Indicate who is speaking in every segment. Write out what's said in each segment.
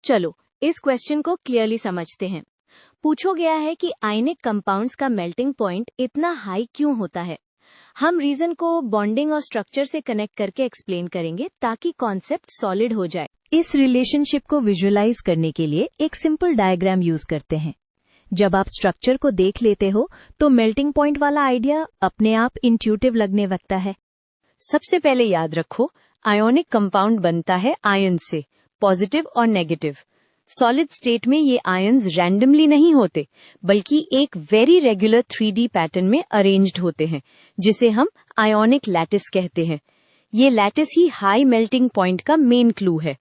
Speaker 1: चलो इस क्वेश्चन को क्लियरली समझते हैं। पूछो गया है कि आयनिक कंपाउंड्स का मेल्टिंग पॉइंट इतना हाई क्यों होता है। हम रीजन को बॉन्डिंग और स्ट्रक्चर से कनेक्ट करके एक्सप्लेन करेंगे ताकि कॉन्सेप्ट सॉलिड हो जाए। इस रिलेशनशिप को विजुअलाइज करने के लिए एक सिंपल डायग्राम यूज करते हैं। जब आप स्ट्रक्चर को देख लेते हो तो मेल्टिंग पॉइंट वाला आइडिया अपने आप इंट्यूटिव लगने लगता है। सबसे पहले याद रखो, आयोनिक कंपाउंड बनता है आयन से, पॉजिटिव और नेगेटिव। सॉलिड स्टेट में ये आयन्स रैंडमली नहीं होते, बल्कि एक वेरी रेगुलर 3D पैटर्न में अरेंज्ड होते हैं, जिसे हम आयोनिक लैटिस कहते हैं। ये लैटिस ही हाई मेल्टिंग पॉइंट का मेन क्लू है।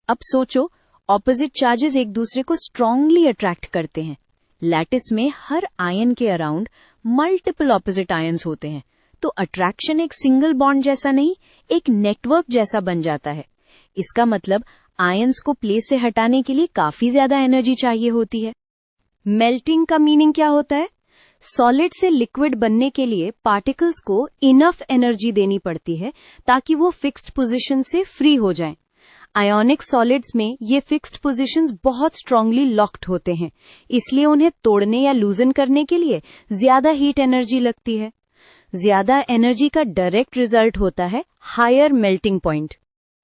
Speaker 1: अब सोचो, ऑपोजिट चार्जेस एक दूसरे को स्ट्रांगली अट्रैक्ट करते हैं। लैटिस में हर आयन के अराउंड मल्टीपल ऑपोजिट आयन्स होते हैं, तो अट्रैक्शन एक सिंगल बॉन्ड जैसा नहीं, एक नेटवर्क जैसा बन जाता है। इसका मतलब आयन्स को प्लेस से हटाने के लिए काफी ज्यादा एनर्जी चाहिए होती है। मेल्टिंग का मीनिंग क्या होता है? सॉलिड से लिक्विड बनने के लिए पार्टिकल्स को इनफ एनर्जी देनी पड़ती है ताकि वो फिक्स्ड पोजीशन से फ्री हो जाएं। आयोनिक सॉलिड्स में ये फिक्स्ड पोजीशंस बहुत स्ट्रांगली लॉक्ड होते हैं, इसलिए उन्हें तोड़ने या लूजन करने के लिए ज्यादा हीट एनर्जी लगती है। ज्यादा एनर्जी का डायरेक्ट रिजल्ट होता है हायर मेल्टिंग पॉइंट।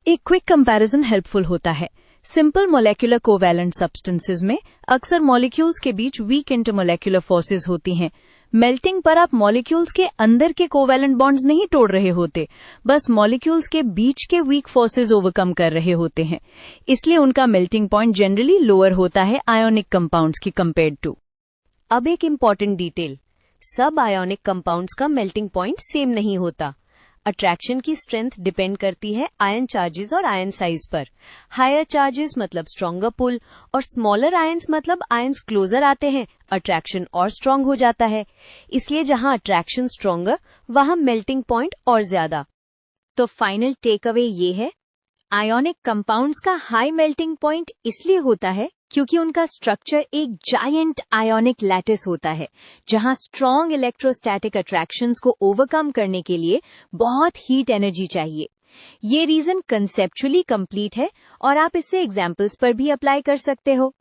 Speaker 1: एक क्विक कंपैरिजन हेल्पफुल होता है। सिंपल मोलेकुलर कोवैलेंट सब्सटेंसेज में अक्सर मॉलिक्यूल्स के बीच वीक इंटरमोलेकुलर फोर्सेज होती हैं। मेल्टिंग पर आप मॉलिक्यूल्स के अंदर के कोवैलेंट बॉन्ड्स नहीं तोड़ रहे होते, बस मॉलिक्यूल्स के बीच के वीक फोर्सेज ओवरकम कर रहे होते हैं। इसलिए उनका मेल्टिंग पॉइंट जनरली लोअर होता है आयोनिक कंपाउंड्स की कंपेयर्ड टू। अब एक इम्पॉर्टेंट डिटेल, सब आयोनिक कंपाउंड्स का मेल्टिंग पॉइंट सेम नहीं होता। अट्रैक्शन की स्ट्रेंथ डिपेंड करती है आयन चार्जेस और आयन साइज पर। हायर चार्जेस मतलब स्ट्रॉन्गर पुल, और स्मॉलर आयन्स मतलब आयन्स क्लोजर आते हैं, अट्रैक्शन और स्ट्रांग हो जाता है। इसलिए जहां अट्रैक्शन स्ट्रॉन्गर, वहां मेल्टिंग पॉइंट और ज्यादा। तो फाइनल टेक अवे ये है, आयोनिक कंपाउंड्स का हाई मेल्टिंग पॉइंट इसलिए होता है क्योंकि उनका स्ट्रक्चर एक जायंट आयोनिक लैटिस होता है, जहां स्ट्रॉन्ग इलेक्ट्रोस्टैटिक अट्रैक्शंस को ओवरकम करने के लिए बहुत हीट एनर्जी चाहिए। ये रीजन कंसेप्चुअली कंप्लीट है और आप इसे एग्जांपल्स पर भी अप्लाई कर सकते हो।